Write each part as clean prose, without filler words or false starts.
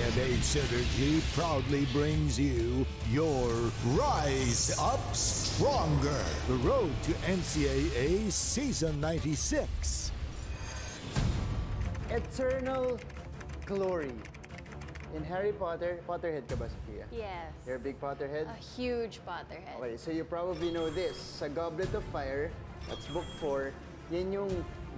NCAA Synergy proudly brings you your Rise Up Stronger, the road to NCAA Season 96. Eternal glory. In Harry Potter, Potterhead ka ba, Sophia? Yes. You're a big Potterhead? A huge Potterhead. Okay, so you probably know this. Sa Goblet of Fire, that's book 4, yan yung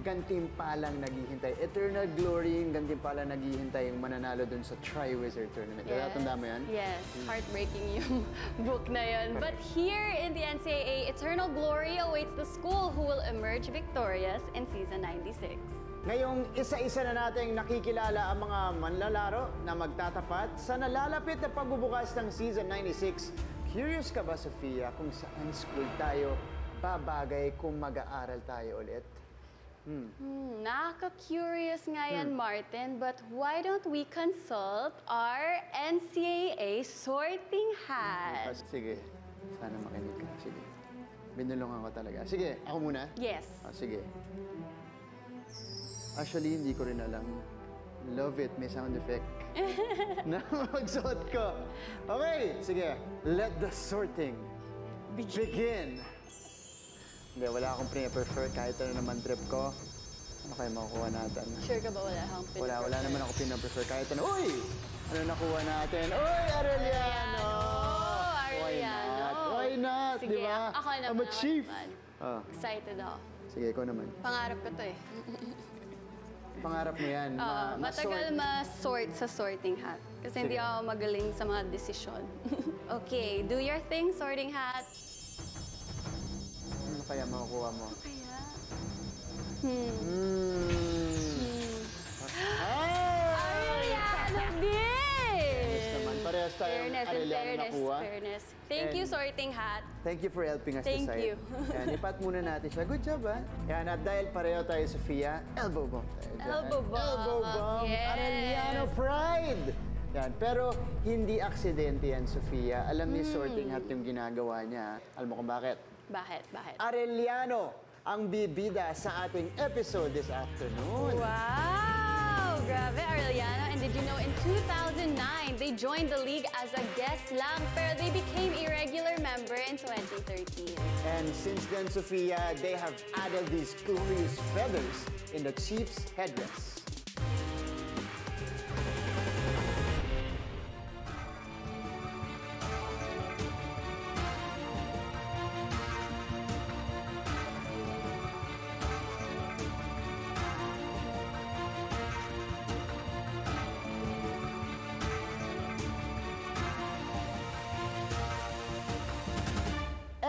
gantimpalang naghihintay. Eternal glory yung gantimpalang naghihintay yung mananalo dun sa Tri-Wizard Tournament. Yes. Tanda mo yan? Yes. Heartbreaking yung book na yun. But here in the NCAA, eternal glory awaits the school who will emerge victorious in Season 96. Ngayong isa-isa na nating nakikilala ang mga manlalaro na magtatapat sa nalalapit na pagbubukas ng Season 96. Curious ka ba, Sophia, kung saan school tayo babagay kung mag-aaral tayo ulit? Nakaka-curious nga yan, Martin, but why don't we consult our NCAA sorting hat? Sige, sana makinig ka. Sige, binulungan ko talaga. Sige, ako muna? Yes. Sige. Actually, hindi ko rin alam. Love it, may sound effect. na magsuot ko. Okay, sige. Let the sorting begin. Hindi, wala akong pre-prefer kahit ano naman trip ko. Ano kayo makukuha natin? Sure ka ba wala kang pre-prefer? Wala naman ako pre-prefer kahit ano. Uy! Ano nakuha natin? Uy, Arellano! Arellano! Why not? Sige, diba? ako naman. I'm a chief. Excited ako. Sige, ikaw naman. Pangarap ko to eh. Pangarap mo yan. Matagal ma-sort sa sorting hat. Kasi hindi ako magaling sa mga desisyon. Okay, do your thing, sorting hat. Ano kaya makukuha mo? Ano kaya? Arellano din! Naman, parehas tayong Arellano nakuha. Fairness. Thank you, sorting hat. Thank you for helping us Thank decide. you. Yan, ipat muna natin siya. Good job, ha? Yan, at dahil pareho tayo, Sophia, elbow bump tayo dyan. Elbow bump. Elbow bump. Yes. Arellano pride! Yan, pero hindi aksidente yan, Sophia. Alam ni sorting hat yung ginagawa niya. Alam mo kung bakit? Bakit? Arellano ang bibida sa ating episode this afternoon. Wow! Grabe, Arellano. And did you know in 2009, they joined the league as a guest lang, pero they became a regular member in 2013. And since then, Sophia, they have added these glorious feathers in the Chiefs headdress.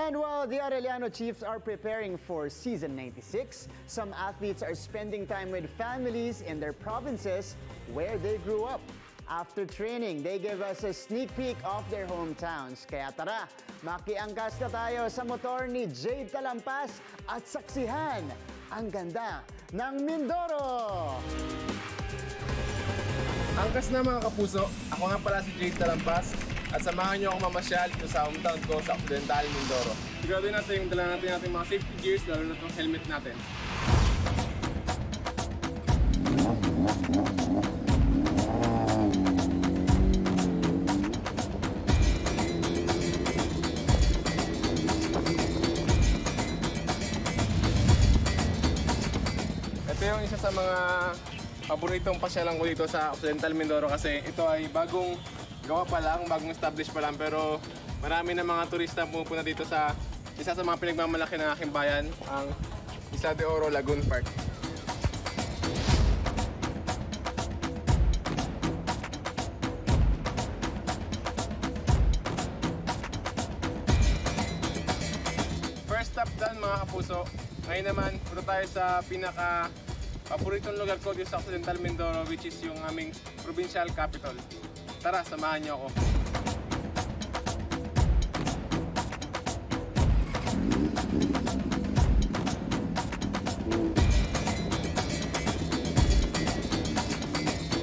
And while the Arellano Chiefs are preparing for Season 96, some athletes are spending time with families in their provinces where they grew up. After training, they give us a sneak peek of their hometowns. Kaya tara, makiangkas na tayo sa motor ni Jade Talampas at saksihan ang ganda ng Mindoro! Angkas na mga kapuso, ako nga pala si Jade Talampas at samahan niyo akong mamasyal dito sa hometown ko sa Occidental, Mindoro. Siguraduhin natin yung dala natin ating mga safety gears, lalo na itong helmet natin. Ito yung isa sa mga paboritong pasyalan ko dito sa Occidental, Mindoro kasi ito ay bagong gawa pa lang, bagong establish pa lang, pero marami na mga turista pumupunta dito sa isa sa mga pinagmamalaki ng aking bayan, ang Isa de Oro Lagoon Park. First stop done mga kapuso. Ngayon naman, punta tayo sa pinaka-paboritong lugar ko dito sa Occidental Mindoro, which is yung aming provincial capital. Tara, samahan niyo ako.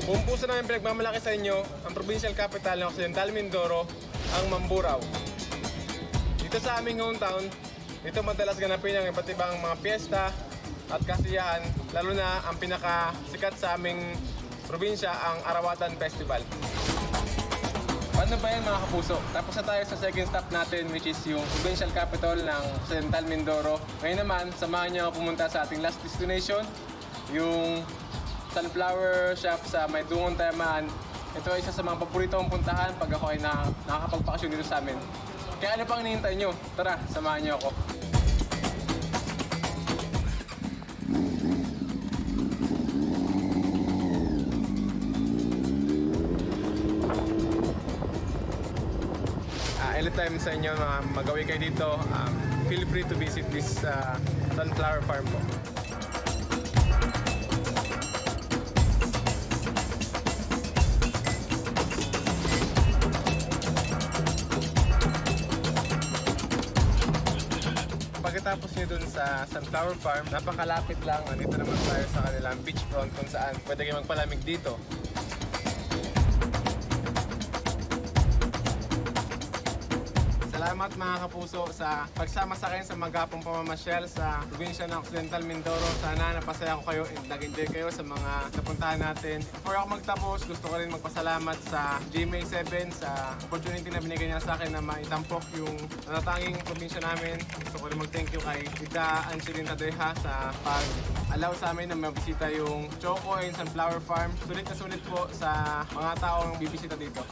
Kung puso namin pinagmamalaki sa inyo, ang provincial capital ng Occidental Mindoro, ang Mamburao. Dito sa aming hometown, dito madalas ganapin ang iba't ibang mga piyesta at kasiyahan, lalo na ang pinakasikat sa aming probinsya ang Arawatan Festival. Paano ba yan mga kapuso? Tapos na tayo sa second stop natin which is yung provincial capital ng Occidental Mindoro. Ngayon naman, samahan niyo ako pumunta sa ating last destination, yung sunflower shop sa May Dungong Tayamaan. Ito ay isa sa mga paborito kong puntahan pag ako ay nakakapagpakasyon dito sa amin. Kaya ano pang hinihintay nyo? Tara, samahan niyo ako. Anytime sa inyo mga magawi kayo dito, feel free to visit this sunflower farm po. Pagkatapos nyo dun sa sunflower farm, napakalapit lang. Nandito naman tayo sa kanilang beachfront kung saan pwede kayo magpalamig dito. Salamat mga kapuso sa pagsama sa akin sa magapong pamamasyal sa probinsya ng Occidental Mindoro. Sana napasaya ko kayo and nag-enjoy kayo sa mga napuntahan natin. Before ako magtapos, gusto ko rin magpasalamat sa GMA7 sa opportunity na binigay niya sa akin na maitampok yung natatanging probinsya namin. Gusto ko rin mag-thank you kay Ida Angelina Deha sa pag-allow sa amin na mabisita yung Choco and Sunflower Farm. Sulit na sulit po sa mga taong bibisita dito.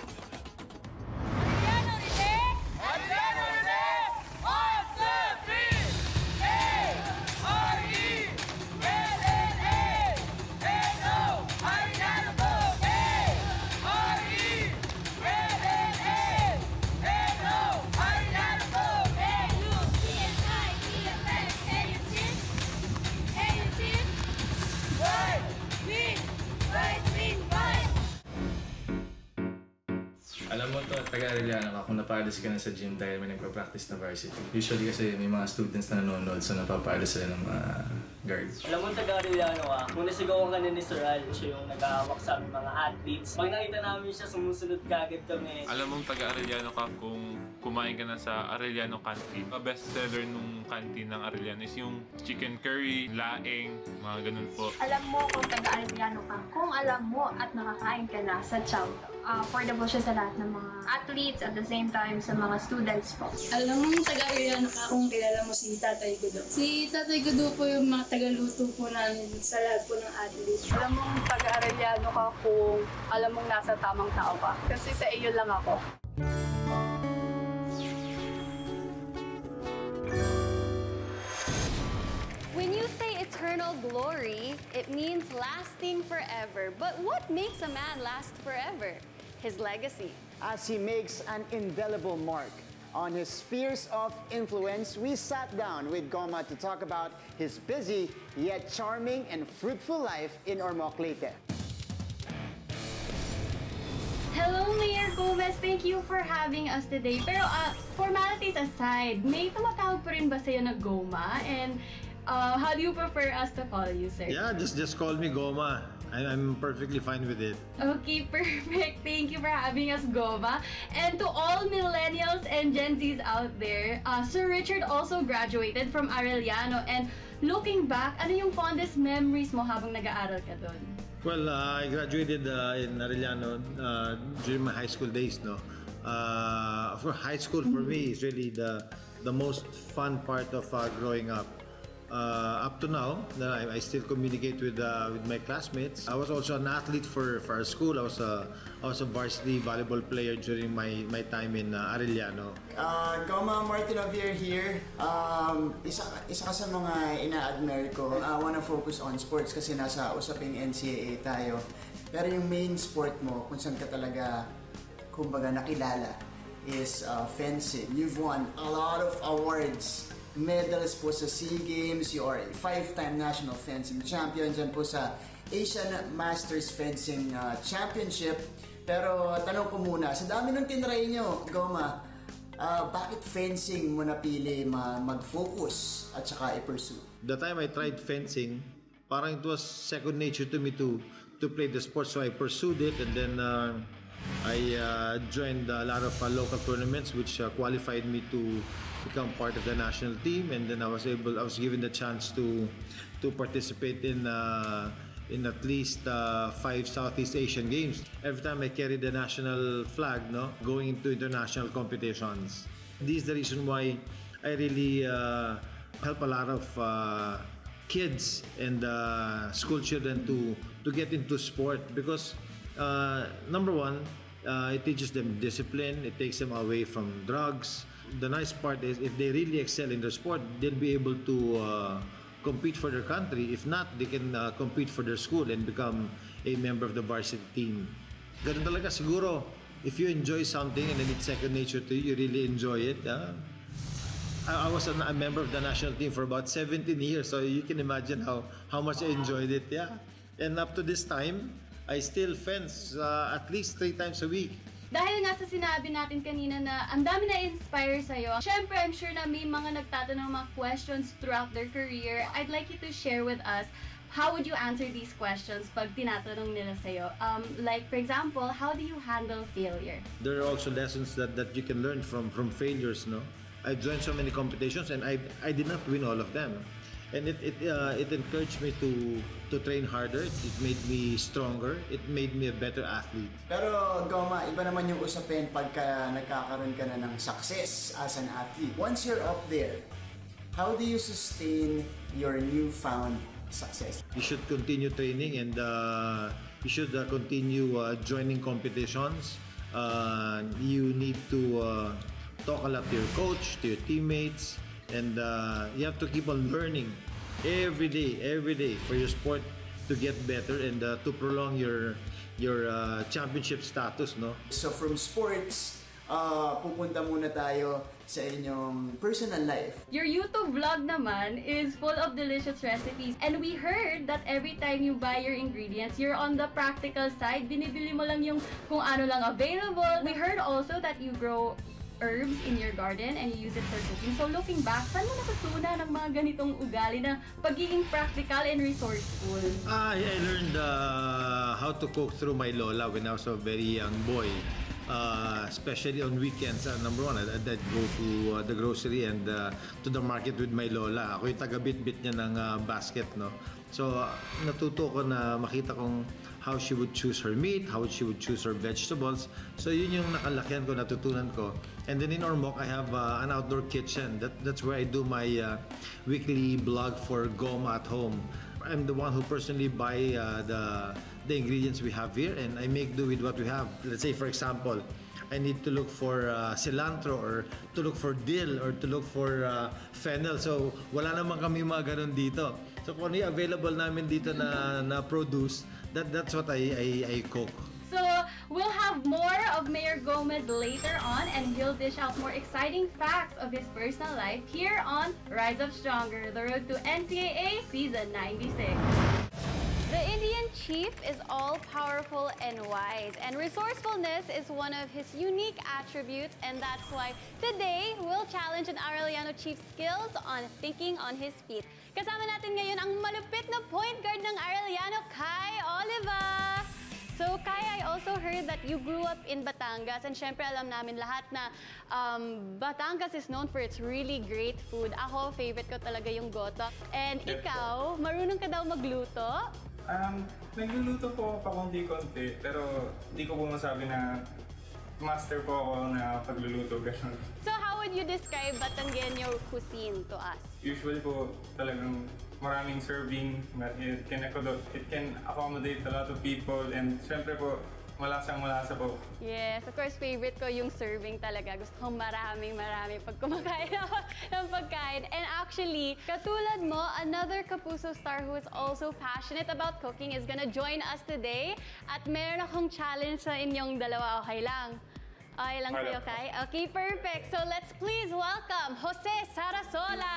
Alam mo to, taga-Arellano ka kung napalis ka na sa gym dahil may nagpa-practice na varsity. Usually kasi may mga students na nanonood so napapalis sila ng mga guards. Alam mo taga-Arellano ka, kung nasigawan ka na ni Sir Al, siya yung nag-ahawak sa aming mga athletes. Pag nakita namin siya, sumusunod kagad kami. Alam mong taga-Arellano ka kung kumain ka na sa Arellano Canteen. Best seller nung canteen ng Arellano is yung chicken curry, laing, mga ganun po. Alam mo kung taga-Arellano ka, kung alam mo at nakakain ka na sa chow. Affordable siya sa lahat ng mga athletes at the same time sa mga students po. Alam mo taga-Arellano ka kung kilala mo si Tatay Gudo. Si Tatay Gudo po yung mga tagaluto po namin sa lahat po ng athletes. Alam mo taga-Arellano ka kung alam mong nasa tamang tao ka. Kasi sa iyo lang ako. When you say eternal glory, it means lasting forever. But what makes a man last forever? His legacy. As he makes an indelible mark on his spheres of influence, we sat down with Goma to talk about his busy yet charming and fruitful life in Ormoc, Leyte. Hello, Mayor Gomez. Thank you for having us today. Pero formalities aside, may tumatawag pa rin ba sa'yo na Goma? And how do you prefer us to call you, sir? Yeah, just call me Goma. I'm perfectly fine with it. Okay, perfect. Thank you for having us, Goma. And to all millennials and Gen Zs out there, Sir Richard also graduated from Arellano. And looking back, ano yung fondest memories mo habang nag-aaral ka doon? Well, I graduated in Arellano during my high school days. No, for high school for me is really the most fun part of growing up. Up to now, I still communicate with my classmates. I was also an athlete for our school. I was a varsity volleyball player during my time in Arellano. Goma Martin Javier here. Isa ka sa mga ina-admire ko. I wanna focus on sports kasi nasa usaping NCAA tayo. Pero yung main sport mo, kung saan ka talaga, kumbaga, nakilala, is fencing. You've won a lot of awards. Medals po sa SEA Games, you are a 5-time national fencing champion dyan po sa Asian Masters Fencing Championship. Pero tanong ko muna, sa dami ng tinry nyo, Goma, bakit fencing mo napili mag-focus at saka i-pursue? The time I tried fencing, parang it was second nature to me to play the sport, so I pursued it, and then I joined a lot of local tournaments which qualified me to become part of the national team, and then I was given the chance to participate in in at least 5 Southeast Asian Games. Every time I carry the national flag, no, going into international competitions. This is the reason why I really help a lot of kids and school children to get into sport because number one, it teaches them discipline, it takes them away from drugs. The nice part is if they really excel in their sport, they'll be able to compete for their country. If not, they can compete for their school and become a member of the varsity team. Ganun talaga siguro, if you enjoy something and then it's second nature to you, you really enjoy it. I was a member of the national team for about 17 years, so you can imagine how much I enjoyed it. Yeah. And up to this time, I still fence at least 3 times a week. Dahil nga sa sinabi natin kanina na ang dami na-inspire sa'yo, syempre I'm sure na may mga nagtatanong mga questions throughout their career. I'd like you to share with us, how would you answer these questions pag tinatanong nila sa'yo? Like for example, how do you handle failure? There are also lessons that you can learn from failures, no? I joined so many competitions and I did not win all of them. And it encouraged me to train harder. It made me stronger. It made me a better athlete. Pero Goma, iba naman yung usapin pagka nagkakaroon ka na ng success as an athlete. Once you're up there, how do you sustain your newfound success? You should continue training and you should continue joining competitions. You need to talk a lot to your coach, to your teammates, and you have to keep on learning every day for your sport to get better and to prolong your championship status, no? So from sports, pupunta muna tayo sa inyong personal life. Your YouTube vlog naman is full of delicious recipes. And we heard that every time you buy your ingredients, you're on the practical side. Binibili mo lang yung kung ano lang available. We heard also that you grow herbs in your garden and you use it for cooking. So looking back, saan mo natutunan ng mga ganitong ugali na pagiging practical and resourceful? I learned how to cook through my lola when I was a very young boy. Especially on weekends. Number one, I'd go to the grocery and to the market with my lola. Ako yung taga-bit-bit niya ng basket, no? So, natuto ko na makita kong how she would choose her meat, how she would choose her vegetables. So, yun yung nakalakihan ko, natutunan ko. And then in Ormoc, I have an outdoor kitchen. That's where I do my weekly blog for Goma at home. I'm the one who personally buy the ingredients we have here and I make do with what we have. Let's say, for example, I need to look for cilantro or to look for dill or to look for fennel. So, wala naman kami mga ganun dito. So, kung ano yung available namin dito na produce, that's what I cook. So, we'll have more of Mayor Gomez later on and he'll dish out more exciting facts of his personal life here on Rise Up Stronger, the road to NCAA Season 96. The Indian chief is all-powerful and wise, and resourcefulness is one of his unique attributes, and that's why today we'll challenge an Arellano Chief's skills on thinking on his feet. Kasama natin ngayon ang malupit na point guard ng Arellano, Oliva. So, Kai, I also heard that you grew up in Batangas, and syempre alam namin lahat na Batangas is known for its really great food. Ako, favorite ko talaga yung goto. And ikaw, marunong ka daw magluto? Nagluluto po pakunti-kunti, pero hindi ko po masabi na master po ako na pagluluto. So how would you describe Batangueño cuisine to us? Usually po talagang maraming serving, it can accommodate a lot of people, and syempre po malasang-malasa po. Yes, of course, favorite ko yung serving talaga. Gusto kong marami pag kumakain ako ng pagkain. And actually, katulad mo, another Kapuso star who is also passionate about cooking is gonna join us today. At meron akong challenge sa inyong dalawa. Okay lang? Okay lang sa'yo, Kai? Okay, perfect. So let's please welcome Jose Sarasola!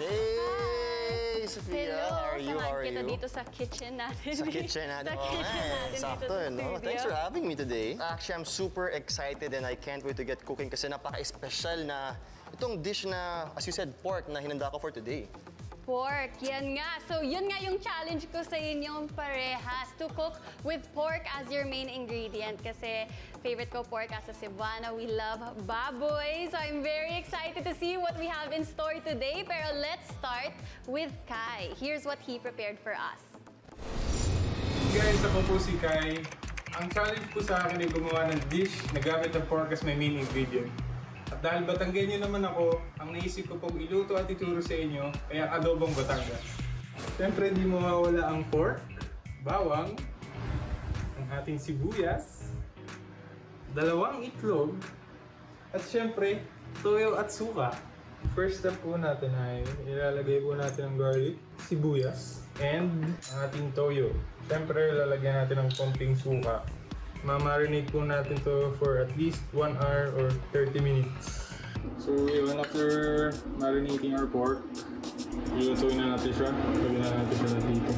Hey, Sophia! Hello! How are you? How are kita you? dito sa kitchen natin. Sa kitchen natin? Sakto, no? Thanks for having me today. Actually, I'm super excited and I can't wait to get cooking kasi napaka-special na itong dish na, as you said, pork na hinanda ko for today. Pork, yan nga. So yun nga yung challenge ko sa inyong parehas, to cook with pork as your main ingredient. Kasi favorite ko pork as a Cebuana. We love baboy. So I'm very excited to see what we have in store today. Pero let's start with Kai. Here's what he prepared for us. guys, ako po si Kai. Ang challenge po sa akin ay gumawa ng dish na gamit ang pork as my main ingredient. At dahil Batanggenyo naman ako, ang naisip ko pong iluto at ituro sa inyo ay ang adobong Batangas. Siyempre, hindi mawawala ang pork, bawang, ang ating sibuyas, 2 itlog, at siyempre, toyo at suka. First step po natin ay ilalagay po natin ang garlic, sibuyas, and ang ating toyo. Siyempre, lalagyan natin ng konting suka. Ma-marinate po natin to for at least 1 hour or 30 minutes. So yun, after marinating our pork, ilutuin na natin siya. Lagyan na natin siya dito.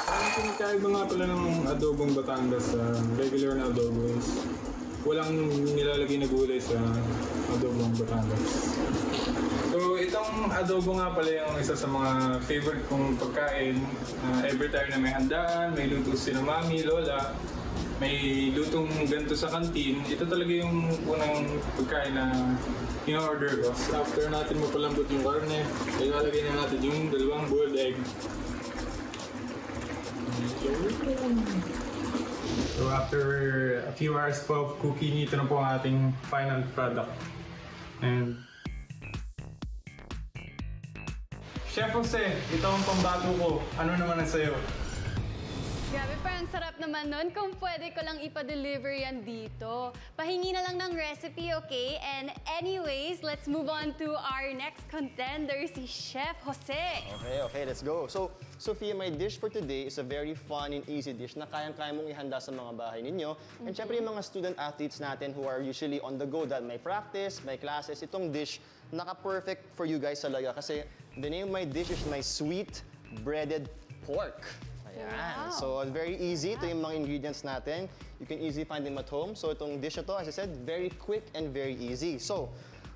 Ang pinakaiba nga pala ng adobong Batangas sa regular na adobo is walang nilalagay na gulay sa adobong Batangas. So itong adobo nga pala yung isa sa mga favorite kong pagkain. Every time na may handaan, may luto si mami, lola, may lutong ganito sa kantin, ito talaga yung unang pagkain na in-order ko. After natin mapalambot yung karne, ilalagay na natin yung 2 boiled egg. So after a few hours po of cooking, ito na po ang ating final product. And Chef Jose, ito ang pambato ko. Ano naman ang sayo? Grabe, parang sarap naman nun. Kung pwede ko lang ipa-deliver yan dito. Pahingi na lang ng recipe, okay? And anyways, let's move on to our next contender, si Chef Jose. Okay, let's go. So, Sophia, my dish for today is a very fun and easy dish na kayang-kaya mong ihanda sa mga bahay ninyo. And syempre yung mga student athletes natin who are usually on the go, that may practice, may classes, itong dish, naka-perfect for you guys talaga. Kasi the name of my dish is my sweet breaded pork. Ayan. Wow. So, very easy. Ito yung mga ingredients natin. You can easily find them at home. So, itong dish na to, as I said, very quick and very easy. So,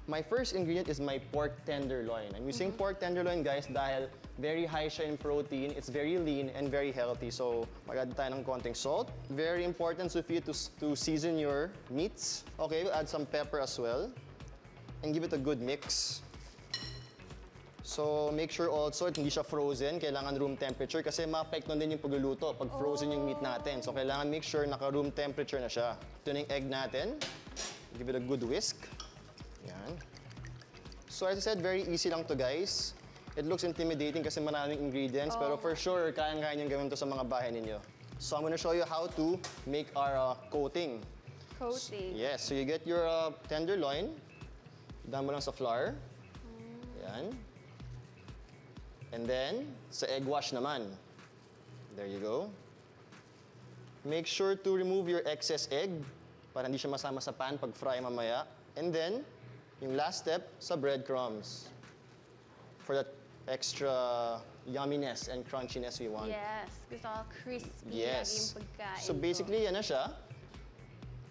my first ingredient is my pork tenderloin. I'm using pork tenderloin, guys, dahil very high siya in protein. It's very lean and very healthy. So, mag-add tayo ng konting salt. Very important, Sophia, to season your meats. Okay, we'll add some pepper as well. And give it a good mix. So, make sure also hindi siya frozen. Kailangan room temperature kasi ma-apektuhan din yung pagluluto pag frozen yung meat natin. So, kailangan make sure naka-room temperature na siya. Ito na yung egg natin. Give it a good whisk. Yan. So, as I said, very easy lang to, guys. It looks intimidating kasi maraming ingredients, pero for sure, kayang-kaya niyong gawin to sa mga bahay ninyo. So, I'm gonna show you how to make our coating. Coating. Yes, so you get your tenderloin. Daan mo lang sa flour. Yan. And then, sa egg wash naman. There you go. Make sure to remove your excess egg para hindi siya masama sa pan pag fry mamaya. And then, yung last step, sa breadcrumbs. For that extra yumminess and crunchiness we want. Yes, gusto ko crispy yes. yung pagkain. So basically, yan na siya.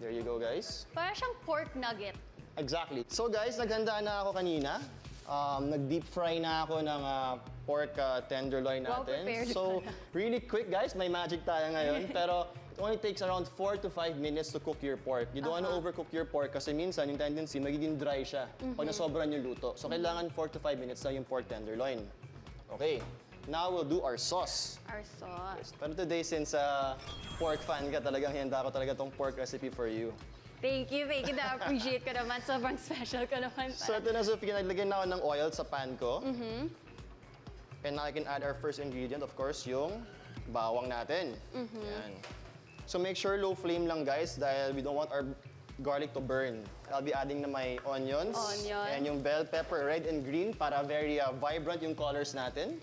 There you go, guys. Parang siyang pork nugget. Exactly. So guys, naghanda na ako kanina. Nag-deep fry na ako ng pork tenderloin natin. So, really quick guys, may magic tayo ngayon. Pero it only takes around 4 to 5 minutes to cook your pork. You don't want to overcook your pork kasi minsan yung tendency, magiging dry siya pag nasobran yung luto. So, kailangan 4 to 5 minutes na yung pork tenderloin. Okay, now we'll do our sauce. Our sauce. Yes. Pero today, since pork fan ka, talagang handa ko talaga tong pork recipe for you. Thank you. Na-appreciate ko naman. Sobrang special ko naman. So ito na, Sophia, naglagay na ako ng oil sa pan ko. And now I can add our first ingredient, of course, yung bawang natin. Yan. So make sure low flame lang, guys, dahil we don't want our garlic to burn. I'll be adding na my onions. And yung bell pepper, red and green, para very vibrant yung colors natin.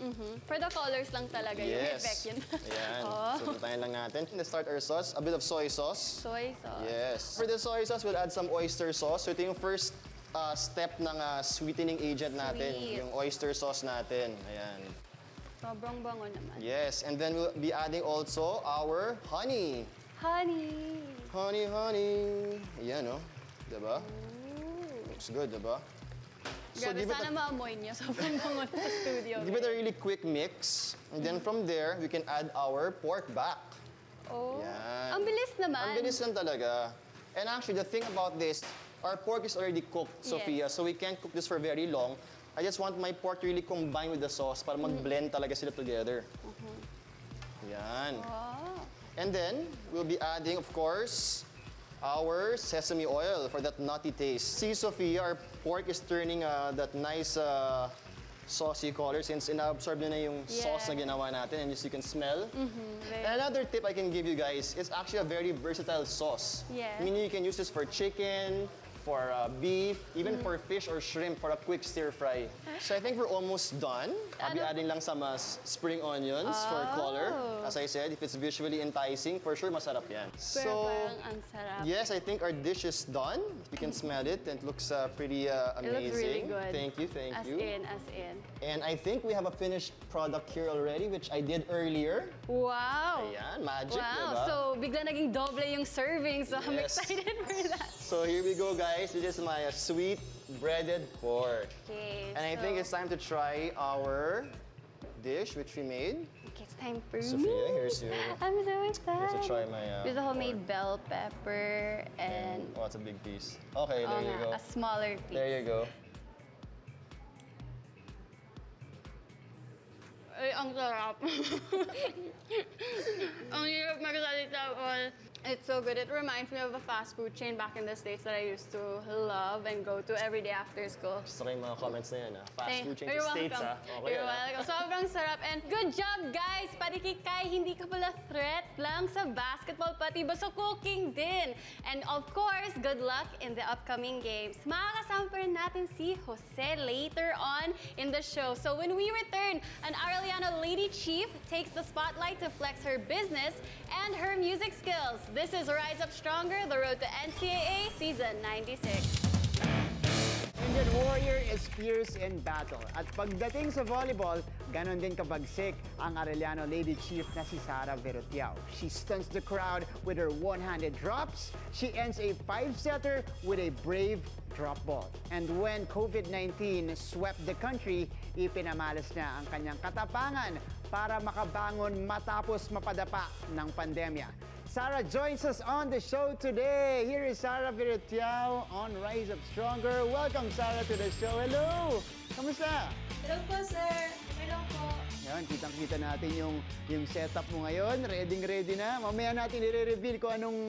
For the colors lang talaga yung effect yun. Ayan. So tutayin lang natin. Let's start our sauce. A bit of soy sauce. Soy sauce. Yes. For the soy sauce, we'll add some oyster sauce. So ito yung first step ng sweetening agent natin. Yung oyster sauce natin. Ayan. Sobrang bango naman. Yes. And then we'll be adding also our honey. Honey. Honey. Ayan, no? Diba? Looks good, diba? Grabe, sana maamoy niyo. Sobrang bango sa studio. Give it a really quick mix. And then from there, we can add our pork back. Oh. Yan. Ang bilis naman. Ang bilis lang talaga. And actually, the thing about this, our pork is already cooked, Sophia, so we can't cook this for very long. I just want my pork to really combine with the sauce para mag-blend talaga sila together. Yan. Wow. And then, we'll be adding, of course, our sesame oil for that nutty taste. See, Sophia, our pork is turning that nice saucy color since inaabsorb na yung sauce na ginawa natin, and as you can smell. And another tip I can give you guys, it's actually a very versatile sauce. Meaning you can use this for chicken, for beef, even for fish or shrimp for a quick stir fry. So I think we're almost done. I'll be adding lang some spring onions for color. As I said, if it's visually enticing, for sure masarap yan. So, yes, I think our dish is done. You can smell it and it looks pretty amazing. It looks really good. Thank you, thank you. As in. And I think we have a finished product here already, which I did earlier. Wow! Ayan, magic, wow. diba? So, bigla naging doble yung serving, so I'm excited for that. So here we go, guys. This is my sweet breaded pork. Okay, and I think it's time to try our dish, which we made. Okay, it's time for Sophia, here's your... I'm so excited. Let's try my There's a homemade bell pepper and... Oh, it's a big piece. Okay, there you go. A smaller piece. There you go. Ay, ang sarap. Ang hirap magsalita all. It's so good. It reminds me of a fast food chain back in the States that I used to love and go to every day after school. Gusto ko yung mga comments na yan, ha? Fast food chain You're sa States, welcome. ha? Okay, You're welcome. Sobrang sarap. And good job, guys! Panikikay, hindi ka pala threat lang sa basketball, pati ba sa cooking din. And of course, good luck in the upcoming games. Makakasama pa rin natin si Jose later on in the show. So when we return, an Arellano Lady Chief takes the spotlight to flex her business and her music skills. This is Rise Up Stronger, the road to NCAA Season 96. Indian Warrior is fierce in battle. At pagdating sa volleyball, ganon din kabagsik ang Arellano Lady Chief na si Sarah Verutiao. She stunts the crowd with her one-handed drops. She ends a 5-setter with a brave drop ball. And when COVID-19 swept the country, ipinamalas niya ang kanyang katapangan para makabangon matapos mapadapa ng pandemya. Sarah joins us on the show today. Here is Sarah Verutiao on Rise Up Stronger. Welcome, Sarah, to the show. Hello! Kamusta? Hello po, sir. Hello po. Yan, kitang-kita natin yung setup mo ngayon. Ready na. Mamaya natin i-reveal kung anong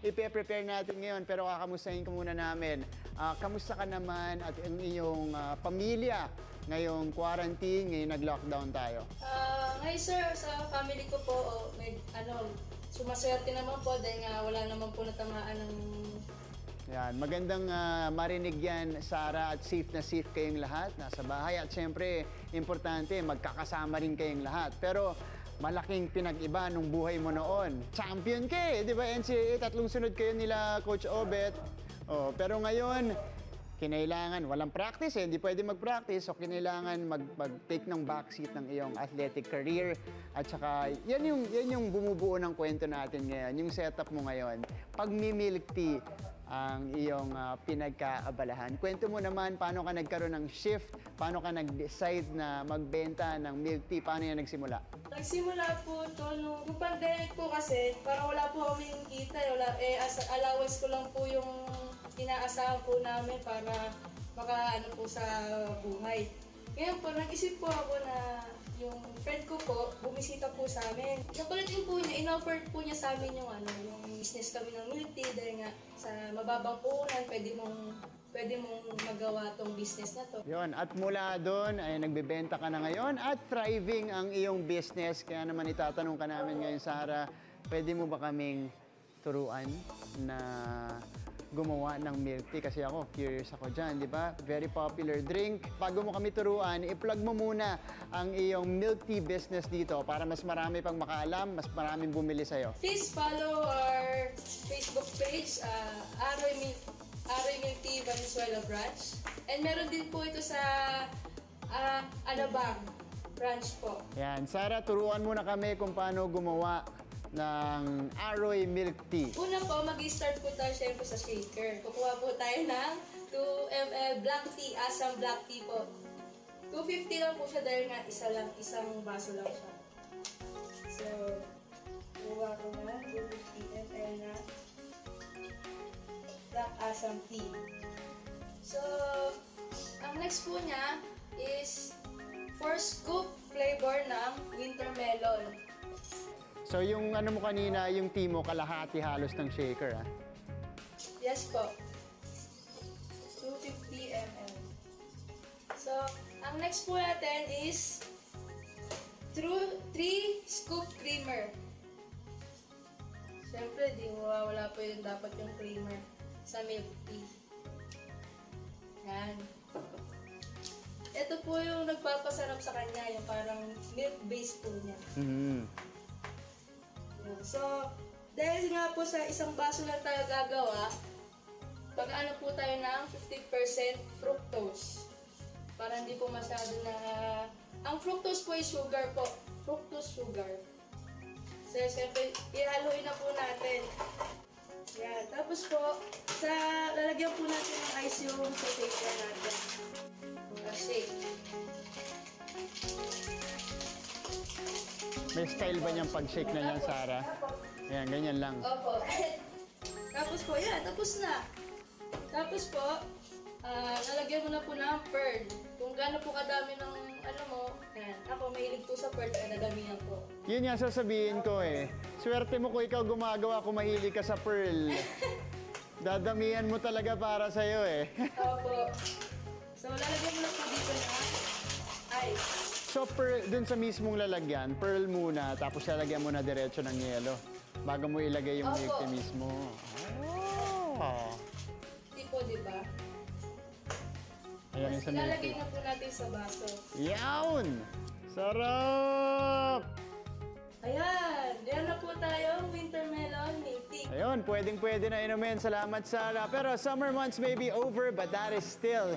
ipe-prepare natin ngayon. Pero kakamustahin ka muna namin. Kamusta ka naman at ang iyong pamilya ngayong quarantine, ngayong nag-lockdown tayo? Ngayon, sir, sa family ko po, sumaswerte naman po dahil nga wala naman po natamaan ng... Yan, magandang marinig yan, Sarah, at safe na safe kayong lahat nasa bahay. At syempre, importante, magkakasama rin kayong lahat. Pero malaking pinag-iba nung buhay mo noon. Champion ka eh, di ba? NCAA, 3 sunod kayo nila Coach Obet. Oh, pero ngayon, kinailangan, walang practice eh, hindi pwede mag-practice, so kinailangan mag-take ng backseat ng iyong athletic career. At saka, yan yung bumubuo ng kwento natin ngayon, yung setup mo ngayon. Pag milk tea ang iyong pinagkaabalahan. Kwento mo naman, paano ka nagkaroon ng shift, paano ka nag-decide na magbenta ng milk tea, paano yan nagsimula? Nagsimula po ito nung pandemic po kasi, parang wala po kaming kita. Allowance ko lang po yung inaasahan po namin para makaano po sa buhay. Ngayon po, nag-isip po ako na yung friend ko po, bumisita po sa amin. Napalating po niya, in-offer po niya sa amin yung business kami ng milk tea dahil nga sa mababang puhunan, pwede mong magawa tong business na to. Yun, at mula doon ay nagbebenta ka na ngayon at thriving ang iyong business. Kaya naman itatanong ka namin ngayon, Sarah, pwede mo ba kaming turuan na gumawa ng milk tea? Kasi ako, curious ako dyan, di ba? Very popular drink. Bago mo kami turuan, i-plug mo muna ang iyong milk tea business dito para mas marami pang makaalam, mas maraming bumili sa'yo. Please follow our Facebook page, Aroy Milk Tea Valenzuela Branch. And meron din po ito sa Alabang branch po. Yan, Sarah, turuan muna kami kung paano gumawa ng Aroy Milk Tea. Una po, mag-start po tayo syempre sa shaker. Kukuha po tayo ng 2 ml black tea, Assam black tea po. 250 lang po siya dahil nga isang baso lang siya. So, kuha ko na 250 ml na. Black Assam Tea. So, ang next po niya is 4 scoop flavor ng winter melon. So yung ano mo kanina, yung tea mo, kalahati halos ng shaker, ah? Yes po. 250 ml. So, ang next po natin is 3 scoop creamer. Siyempre, di mawawala po yung dapat yung creamer sa milk tea. Yan. Ito po yung nagpapasarap sa kanya, yung parang milk base po niya. So, dahil nga po sa isang baso lang tayo gagawa, pag-ano po tayo ng 50% fructose. Para hindi po masyado na... Ang fructose po is sugar po. Fructose sugar. So, siyempre, ihaluin na po natin. Yan. Tapos po, lalagyan po natin ng ice yung sa shaker natin. Shake. May style ba niyang pag-shake na yan, Sarah? Ayan, ganyan lang. Opo. Tapos po, yan. Tapos na. Tapos po, lalagyan mo na po ng pearl. Kung gaano po kadami ng ano mo, yan. Ako, mahilig po sa pearl, kaya nadamihan po. Yun nga sasabihin ko eh. Swerte mo kung ikaw gumagawa kung mahilig ka sa pearl. Dadamihan mo talaga para sa'yo eh. Opo. So, lalagyan mo na po dito na ice. So, dun sa mismong lalagyan, pearl muna, tapos lalagyan mo na diretso ng yelo. Bago mo ilagay yung milk tea mismo. Oh. Tipo, di ba? Ayan yung sa milk Ilalagay tea. na po natin sa baso. Yawn! Sarap! Ayan! Ayan na po tayo, winter melon milk tea. Ayun, pwedeng-pwede na inumin. Salamat, Sarah. Pero summer months may be over, but that is still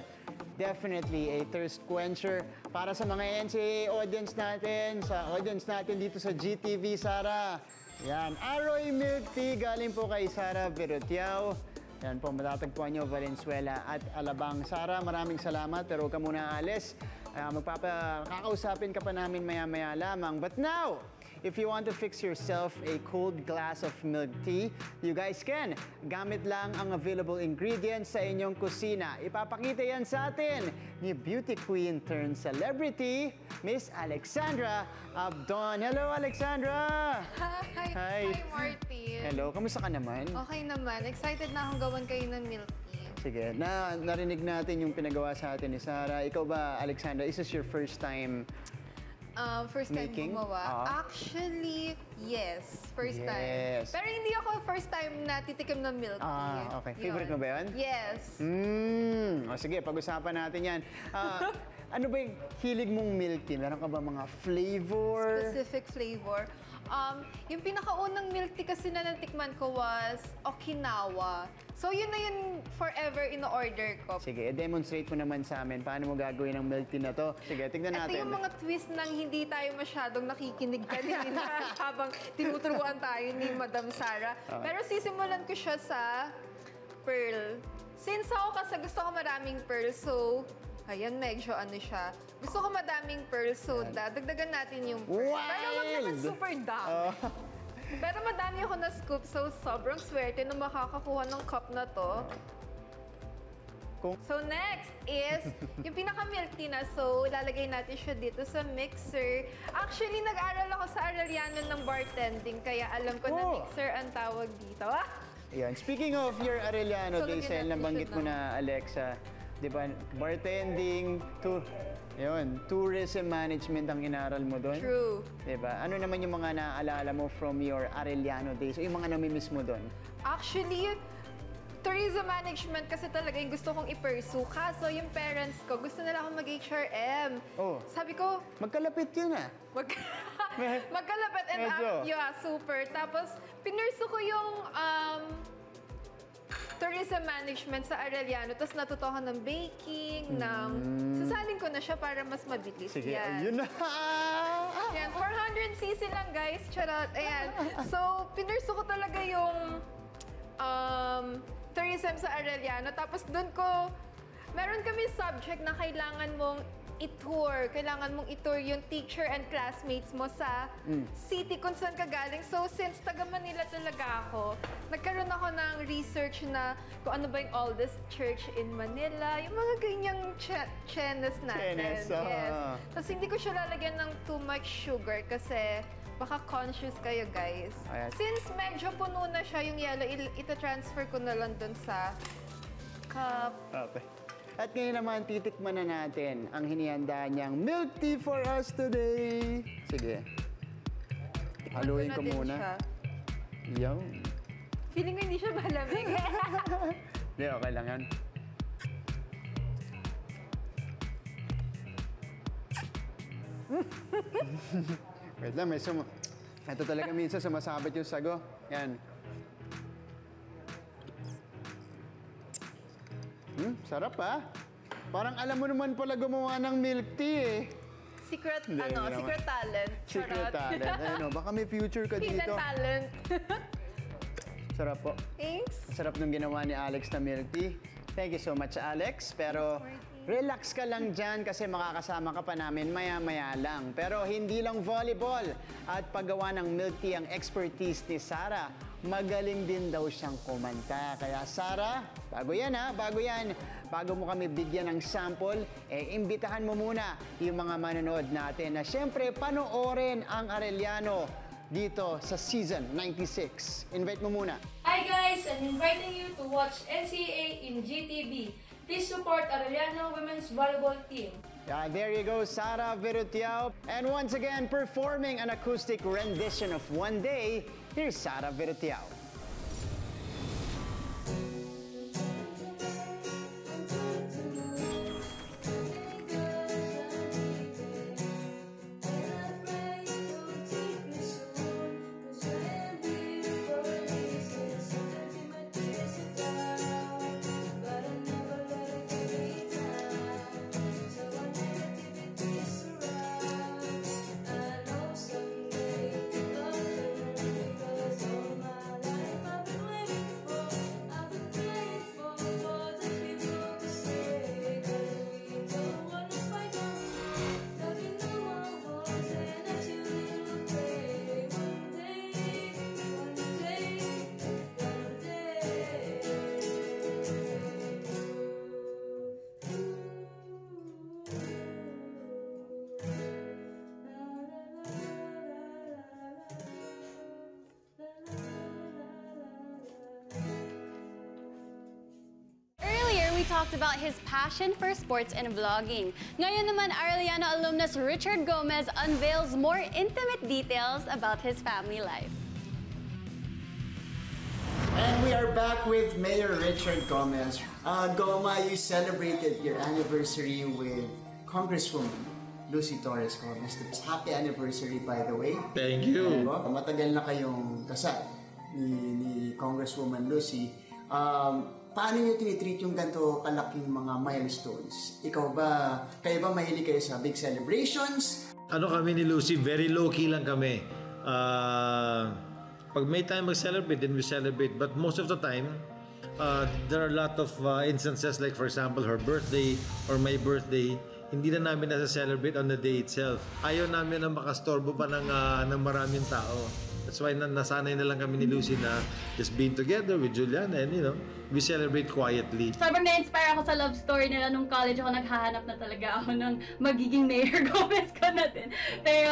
definitely a thirst quencher para sa mga NCAA audience natin, sa audience natin dito sa GTV, Sarah. Yan, Aroy Milk Tea, galing po kay Sarah Verutiao. Yan po, matatagpuan nyo, Valenzuela at Alabang. Sarah, maraming salamat, pero huwag ka muna alis. Kakausapin ka pa namin maya-maya lamang. But now, if you want to fix yourself a cold glass of milk tea, you guys can. Gamit lang ang available ingredients sa inyong kusina. Ipapakita yan sa atin ni beauty queen turned celebrity, Miss Alexandra Abdon. Hello, Alexandra! Hi! Hi, Martin! Hello, kamusta ka naman? Okay naman. Excited na akong gawan kayo ng milk tea. Sige, narinig natin yung pinagawa sa atin ni Sarah. Ikaw ba, Alexandra, is this your first time first time gumawa? Actually, yes. First time. Pero hindi ako first time na titikim ng milk tea. Okay. Favorite mo ba yun? Yes. O sige, pag-usapan natin yan. Ano ba yung hilig mong milk tea? Meron ka ba mga flavor? Specific flavor? Yung pinakaunang milk tea kasi na natikman ko was Okinawa. So yun na yun forever in-order ko. Sige, demonstrate mo naman sa amin paano mo gagawin ang milk tea na to. Sige, tignan natin. Ito yung mga twist ng hindi tayo masyadong nakikinig kanina habang tinuturuan tayo ni Madam Sarah. Pero sisimulan ko siya sa pearl. Since ako kasi gusto ko maraming pearl, so ayan, medyo ano siya. Gusto ko madaming pearl, so dagdagan natin yung pearl. Pero wag naman super dami. Pero madami ako na scoop, so sobrang swerte na makakakuha ng cup na to. So next is yung pinaka-milk tea na. So ilalagay natin siya dito sa mixer. Actually, nag-aral ako sa Arellano ng bartending, kaya alam ko na mixer ang tawag dito. Ayan. Speaking of your Arellano days, nabanggit mo na, Alexa, di ba, bartending, tourism management ang inaral mo doon. True. Di ba? Ano naman yung mga naaalala mo from your Arellano days? O yung mga namimiss mo doon? Actually, tourism management kasi talaga yung gusto kong i-pursue. Kaso yung parents ko, gusto nila akong mag-HRM. Sabi ko, magkalapit yun ah. Magkalapit and super. Tapos, pinursu ko yung tourism management sa Arellano, tapos natutuhan ng baking, sasalin ko na siya para mas mabilis. Sige, yan. ayun na! Yan, 400cc lang guys, charot. Ayan. So, pinursu ko talaga yung tourism sa Arellano, tapos doon ko meron kami subject na kailangan mong i-tour. Kailangan mong i-tour yung teacher and classmates mo sa city kung saan ka galing. So, since taga Manila talaga ako, nagkaroon ako ng research na kung ano ba yung oldest church in Manila. Yung mga ganyang chenes natin. Chenes, yes. Tapos, hindi ko siya lalagyan ng too much sugar kasi baka conscious kayo, guys. Ayan. Since medyo puno na siya, yung yellow, ita-transfer ko na lang dun sa cup. Okay. At ngayon naman, titikman na natin ang hinihanda niyang milk tea for us today. Sige. Haluin ko muna. Yum. Feeling ko hindi siya malamig. Hindi, okay lang yan. Wait lang, ito talaga minsan sumasabit yung sago. Yan. Sarap ah. Parang alam mo naman pala gumawa ng milk tea eh. Secret, secret talent. Secret talent. Ayun, baka may future ka dito. Hidden talent. Sarap po. Thanks. Sarap nung ginawa ni Alex na milk tea. Thank you so much, Alex. Pero relax ka lang dyan kasi makakasama ka pa namin maya-maya lang. Pero hindi lang volleyball at paggawa ng milk tea ang expertise ni Sarah. Magaling din daw siyang kumanta. Kaya Sarah, bago yan ha, bago yan. Bago mo kami bigyan ng sample, imbitahan mo muna yung mga manonood natin na syempre panoorin ang Arellano dito sa Season 96. Invite mo muna. Hi guys, I'm inviting you to watch NCAA in GTV. Please support Arellano Women's Volleyball Team. Yeah, there you go, Sarah Verutiao. And once again, performing an acoustic rendition of One Day, here's Sarah Verutiao. Talked about his passion for sports and vlogging. Ngayon naman, Arellano alumnus Richard Gomez unveils more intimate details about his family life. And we are back with Mayor Richard Gomez. Goma, you celebrated your anniversary with Congresswoman Lucy Torres Gomez. Happy anniversary, by the way. Thank you. Matagal na kayong kasal ni Congresswoman Lucy. Paano nyo tinitreat yung ganito kalaking mga milestones? Kayo ba mahilig kayo sa big celebrations? Ano kami ni Lucy, very low-key lang kami. Pag may time mag-celebrate, then we celebrate. But most of the time, there are a lot of instances like for example, her birthday or my birthday, hindi na namin nasa-celebrate on the day itself. Ayaw namin na makastorbo pa ng maraming tao. That's why nasanay na lang kami ni Lucy na just being together with Juliana and we celebrate quietly. Sobrang na-inspire ako sa love story nila nung college ako. Naghahanap na talaga ako ng magiging Mayor Gomez ko natin. Pero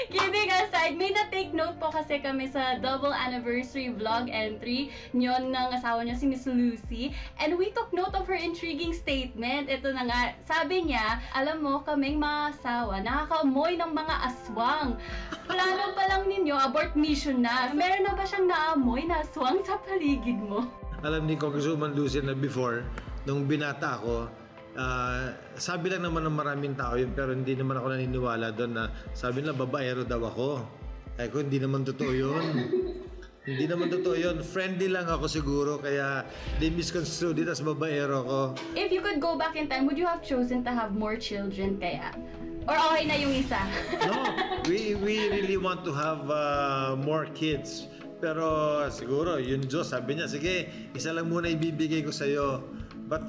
kidding aside, may na-take note po kasi kami sa double anniversary vlog entry nyon ng asawa niya si Miss Lucy. And we took note of her intriguing statement. Ito na nga, sabi niya, alam mo kaming mga asawa, nakakaamoy ng mga aswang. Plano pa lang ninyo, abort mission na. Meron na ba siyang naamoy na aswang sa paligid mo? Alam ni Congresswoman Lucy na before, nung binata ako, sabi lang naman ng maraming tao yun, pero hindi naman ako naniniwala doon na sabi nila babaero daw ako. Ay ko, hindi naman totoo yun. Hindi naman totoo yun. Friendly lang ako siguro, kaya they misconstrued it as babaero ako. If you could go back in time, would you have chosen to have more children kaya? Or okay na yung isa? No, we really want to have more kids. Pero siguro, yun Diyos, sabi niya, sige, isa lang muna ibibigay ko sa'yo. But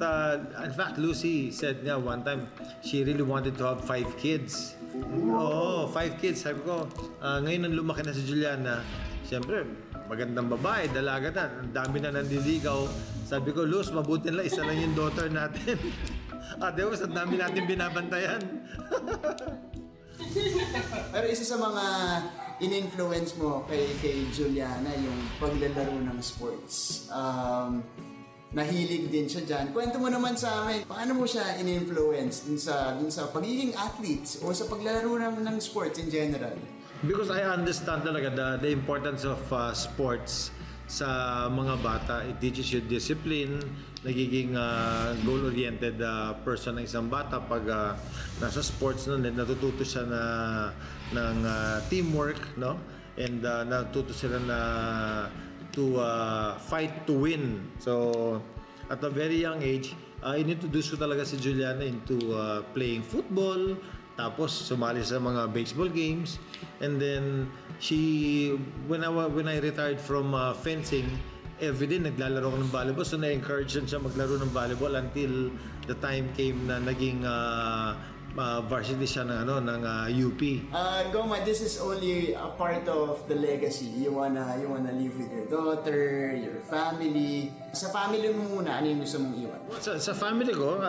in fact, Lucy said nga one time, she really wanted to have 5 kids. Oo, 5 kids. Sabi ko, ngayon nang lumaki na si Juliana, siyempre, magandang babae, dalaga na, ang dami na nandiligaw. Sabi ko, Luz, mabuti lang, isa lang yung daughter natin. Diba, ang dami natin binabantayan. Pero isa sa mga in-influence mo kay Juliana, yung paglalaro ng sports. Nahilig din siya dyan. Kwento mo naman sa amin, paano mo siya in-influence dun sa pagiging athletes o sa paglalaro ng sports in general? Because I understand talaga the importance of sports sa mga bata. It teaches you discipline, nagiging goal-oriented person ng isang bata pag nasa sports, no? Natututo siya ng teamwork, no? And natututo sila to fight to win. So at a very young age, inintroduce ko talaga si Juliana into playing football, tapos sumali sa mga baseball games, and then when I retired from fencing, every day naglalaro ko ng volleyball, so na-encourage siya maglaro ng volleyball until the time came na naging varsity siya ng UP. Goma, this is only a part of the legacy. You wanna live with your daughter, your family. Sa family mo muna, ano yung gusto mong iwan? Sa family ko,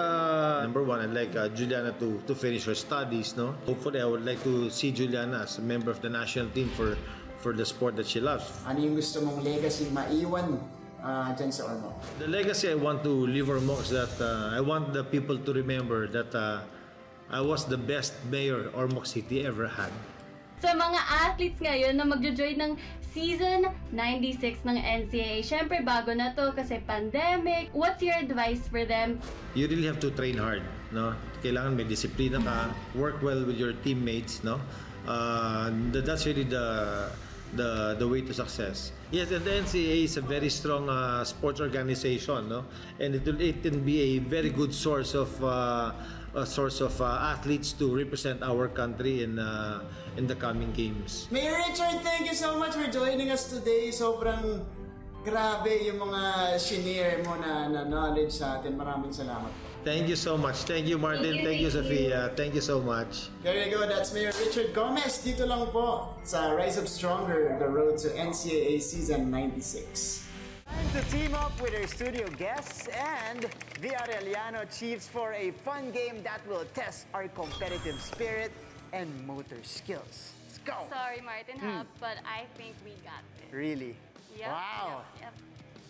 number one, I'd like Juliana to finish her studies, no? Hopefully, I would like to see Juliana as a member of the national team for the sport that she loves. Ano yung gusto mong legacy maiwan dyan sa Ormoc? The legacy I want to leave Ormoc is that I want the people to remember that I was the best mayor Ormoc City ever had. Sa mga athletes ngayon na magjo-join ng Season 96 ng NCAA, syempre bago na to kasi pandemic. What's your advice for them? You really have to train hard, no? Kailangan may disiplina ka, work well with your teammates, no? That's really the way to success. Yes, and the NCAA is a very strong sports organization, no? And it can be a very good source of athletes to represent our country in the coming games. Mayor Richard, thank you so much for joining us today. Sobrang grabe yung mga shinare mo na knowledge sa atin. Maraming salamat po. Thank you so much. Thank you, Martin. Thank you, Sophia. Thank you so much. There you go. That's Mayor Richard Gomez. Dito lang po sa Rise Up Stronger, the road to NCAA Season 96. Time to team up with our studio guests and the Arellano Chiefs for a fun game that will test our competitive spirit and motor skills. Let's go! Sorry, Martin Hub, but I think we got this. Really? Yep, Wow! Yep.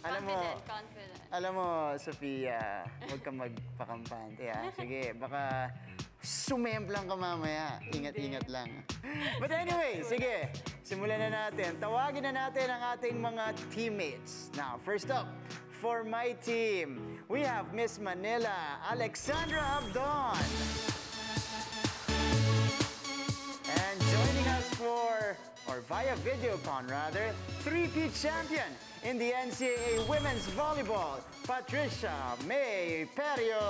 Confident. Alam mo, Sophia, huwag kang magpakampante, ha? Sige, baka sumemplang ka mamaya. Ingat-ingat lang. But anyway, sige, simulan na natin. Tawagin na natin ang ating mga teammates. Now, first up, for my team, we have Miss Manila, Alexandra Abdon. And joining us via videocon rather, 3-peat champion in the NCAA Women's Volleyball, Patricia Mae Perio.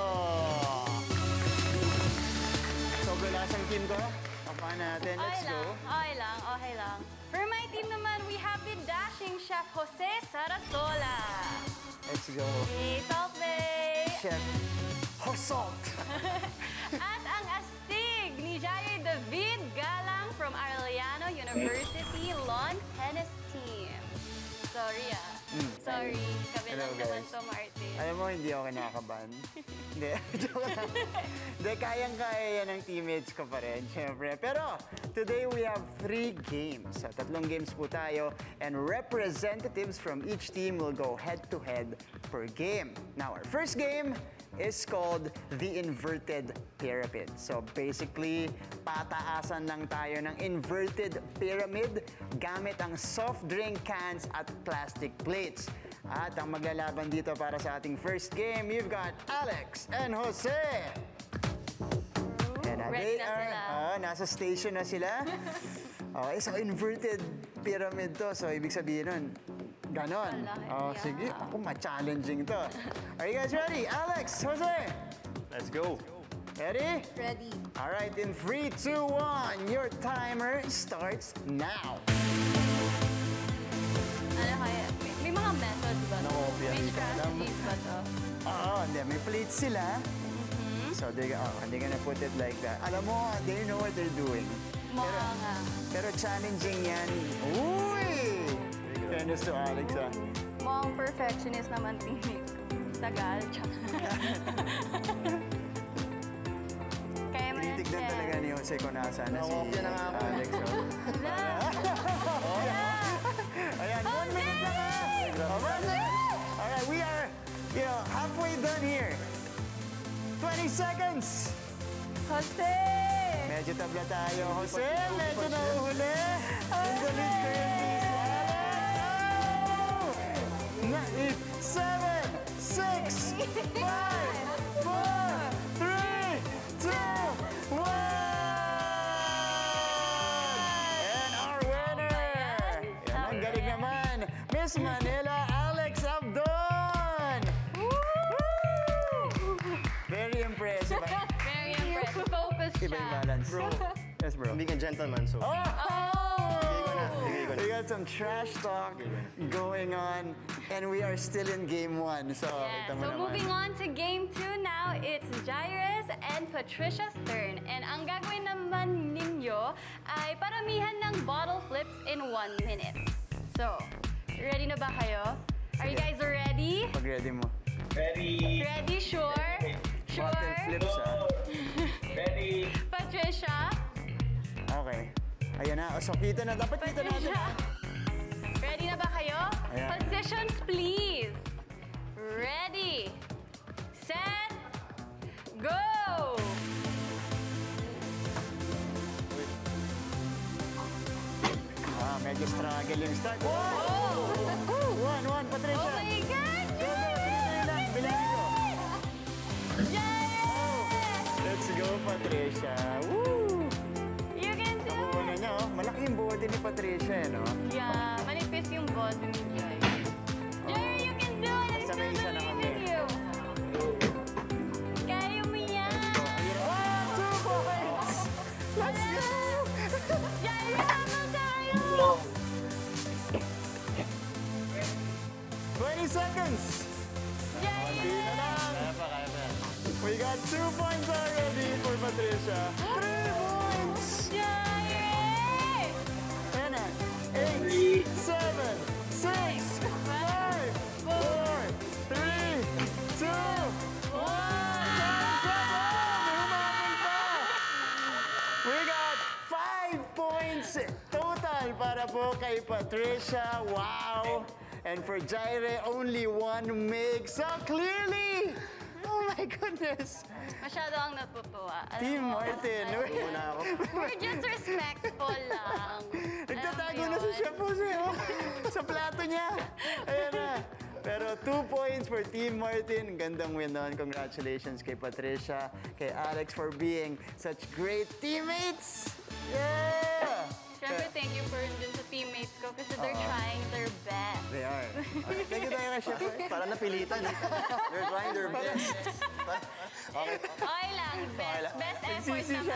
Sobrang lasang team ko. Kapahan natin. Let's go. Okay lang. For my team naman, we have the dashing chef Jose Sarasola. Let's go. Hey, Salt Bay. Chef Hosalt. At ang astig ni Jireh David Galang from Arellano University Lawn Tennis Team. Sorry Sorry. Kami lang naman to, Martin. Alam mo, hindi ako kinakabahan. Hindi, joke lang. Hindi, kayang-kaya yan ng teammates ko pa rin, syempre. Pero, today we have 3 games. So, 3 games po tayo. And representatives from each team will go head-to-head per game. Now, our first game is called the inverted pyramid. So basically, pataasan lang tayo ng inverted pyramid gamit ang soft drink cans at plastic plates. At ang maglalaban dito para sa ating first game, you've got Alex and Jose. Ready na sila. Nasa station na sila. Okay, so inverted pyramid to. So ibig sabihin nun, ganon. Sige, ako ma-challenging to. Are you guys ready? Alex, Jose? Let's go. Ready? Ready. All right, in 3, 2, 1, your timer starts now. Ano kaya? May mga methods ba to? May strategies ba to? hindi. May plates sila. So, they're gonna put it like that. Alam mo, they know what they're doing. Pero challenging yan. Uy! Fairness to Alex, ah. Mukhang perfectionist naman teammate ko. Tagal. Kaya mo yan, Titignan Chef. talaga ni Jose kung nasaan na si Nakakopya na nga ako. Alex. Ayan, 1 minute lang ah! Alright, we are halfway done here. 20 seconds! Jose! Medyo tabla tayo, Jose. Medyo nauhuli. In the lead currently si Alex. 7, 6, 5, 4, 3, 2, 1! And our winner! Yan, ang galing naman. Miss Manila, Alex Abdon! Very impressive. Very impressive. Focus Iba yung balance. Bro. Yes, bro. Being a gentleman, so. We got some trash talk going on, and we are still in game 1. So, Yeah, so moving on to game 2 now, it's Jireh's and Patricia's turn. And ang gagawin naman ninyo ay paramihan ng bottle flips in 1 minute. So, ready na ba kayo? Are you guys ready? Pag ready mo. Ready. Ready? Sure? Sure? Bottle flips, ah. Ready. Patricia? Okay. Ayan na. So, kita na. Dapat kita natin. Ready na ba kayo? Ayan. Positions, please. Ready, set, go! Medyo struggle yung start. Whoa! 1, Patricia. Oh my God! Bilangin ko. Let's go, Patricia. Woo! You can do it! Ano niya, oh. Malaki yung body ni Patricia, eh, no? Yeah, manipis yung body ni Jireh. Jireh, you can do it! I still believe in you! Kaya mo yan! 2 points! Let's go! Jireh, habang tayo! 20 seconds! We got 2 points already for Patricia. 3 points! Jireh! Ayan na. 8, 7, 6, 5, 4, 3, 2, 1. We got 5 points total para po kay Patricia. Wow! And for Jireh, only 1 make. So clearly, oh my goodness. Masyado ang natutuwa. Alam Team mo, Martin. We're just respectful lang. Nagtatago na si Chef Jose, oh, sa plato niya. Ayan na. Pero 2 points for Team Martin. Gandang win nun. Congratulations kay Patricia, kay Alex for being such great teammates. Yeah! Siyempre, thank you for dun sa teammates ko kasi they're trying their best. They are. Okay, thank you tayo kay Chef. Parang napilitan. They're trying their best. Okay. Okay lang. Best effort naman.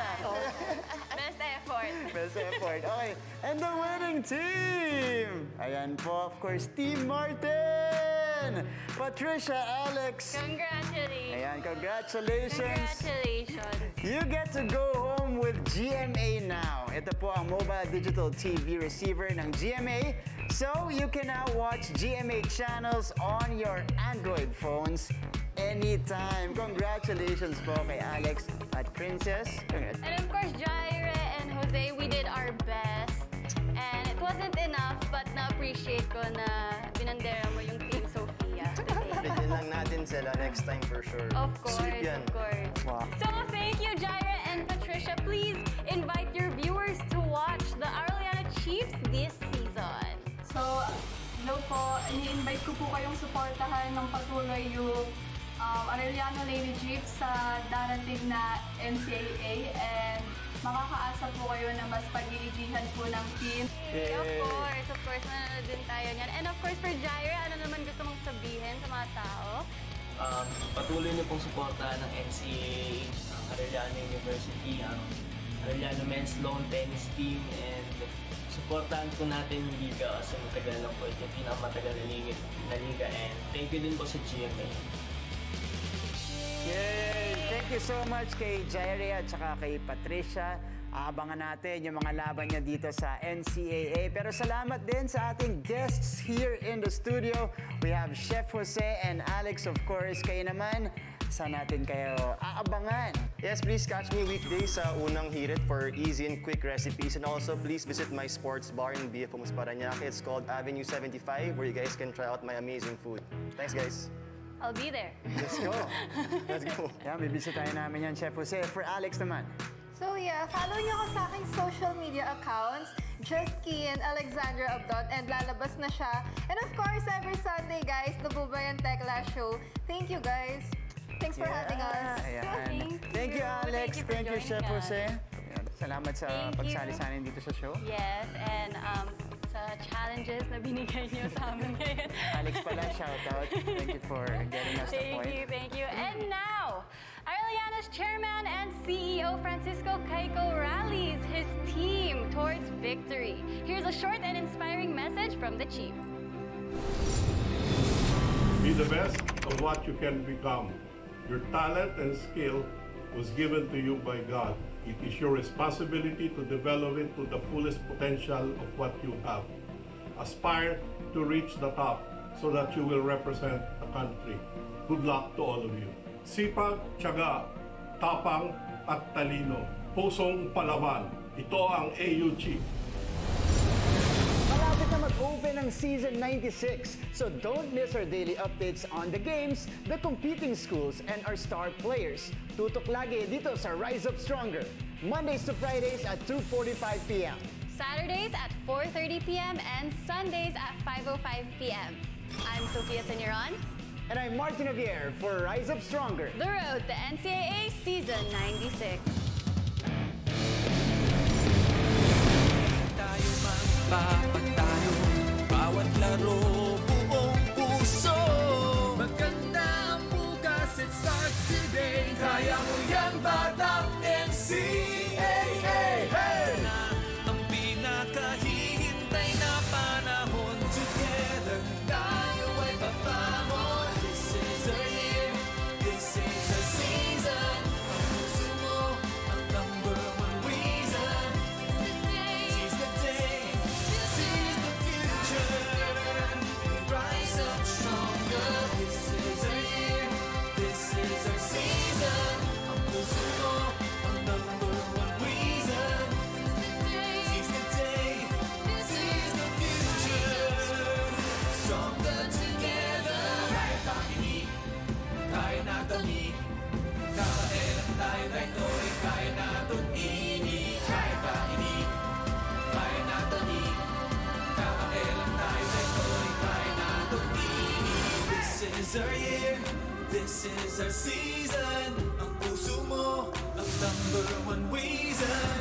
Best effort. Best effort. Okay. And the winning team! Ayan po, of course, Team Martin! Patricia, Alex. Congratulations. Ayan, congratulations. Congratulations. You get to go home with GMA now. Ito po ang mobile digital TV receiver ng GMA. So, you can now watch GMA channels on your Android phones anytime. Congratulations po kay Alex at Princess. And of course, Jireh and Jose, we did our best. And it wasn't enough, but na-appreciate ko na binandera mo yung Team Sophia today. Bigyan lang natin sila next time for sure. Of course, Sweet yan. of course. Wow. So thank you, Jireh and Patricia. Please invite your viewers to watch the Arellano Chiefs this season. So, hello po. Ini-invite ko po kayong suportahan ng patuloy yung Arellano Chiefs sa darating na NCAA and makakaasa po kayo na mas pag-iigihan po ng team. Of course, nanonood din tayo niyan. And of course, for Jireh, ano naman gusto mong sabihin sa mga tao? Patuloy niyo pong suportahan ng NCAA, ang Arellano University, ang Arellano Men's Lawn Tennis Team, and suportahan po natin yung liga kasi matagal na po ito, pinakamatagal na liga, and thank you din po sa GMA. Thank you so much kay Jireh at saka kay Patricia. Abangan natin yung mga laban niya dito sa NCAA. Pero salamat din sa ating guests here in the studio. We have Chef Jose and Alex, of course. Kayo naman, saan natin kayo aabangan? Yes, please catch me weekdays sa Unang Hirit for easy and quick recipes. And also, please visit my sports bar in BF Homes Parañaque. It's called Avenue 75, where you guys can try out my amazing food. Thanks, guys. I'll be there. Let's go. Let's go. Yeah, bibisitahin namin yan, Chef Jose. For Alex naman. So yeah, follow niyo ako sa aking social media accounts. Just key in Alexandra Abdon and lalabas na siya. And of course, every Sunday, guys, the Bubayan Tekla Show. Thank you, guys. Thanks for having us. Ayan. Thank you, Alex. Thank you, Chef Jose. Salamat sa pagsali sa amin dito sa show. Yes, and sa challenges na binigay niyo sa amin ngayon. Alex pala, shout out. Thank you for getting us the point. Thank you. And now, Arellano's chairman and CEO Francisco Caico rallies his team towards victory. Here's a short and inspiring message from the chief. Be the best of what you can become. Your talent and skill was given to you by God. It is your responsibility to develop it to the fullest potential of what you have. Aspire to reach the top so that you will represent the country. Good luck to all of you. Sipag, tiyaga, tapang at talino. Pusong palaban. Ito ang AU Chief. Malapit na mag-open ang Season 96, so don't miss our daily updates on the games, the competing schools, and our star players. Tutok lagi dito sa Rise Up Stronger, Mondays to Fridays at 2:45 p.m. Saturdays at 4:30 p.m. and Sundays at 5:05 p.m. I'm Sophia Senoron. And I'm Martin Javier for Rise Up Stronger. The road to NCAA Season 96. Papatayo, bawat laro, buong puso. Maganda ang bukas, it starts today. Kaya mo yan, batang NCAA. Hey! Na ang pinakahihintay na panahon. Together, tayo ay papangon. This is our year, this is our season. Ang puso mo, ang number one reason. Seize the day. This is our year, this is our season. Ang puso mo, ang number one reason.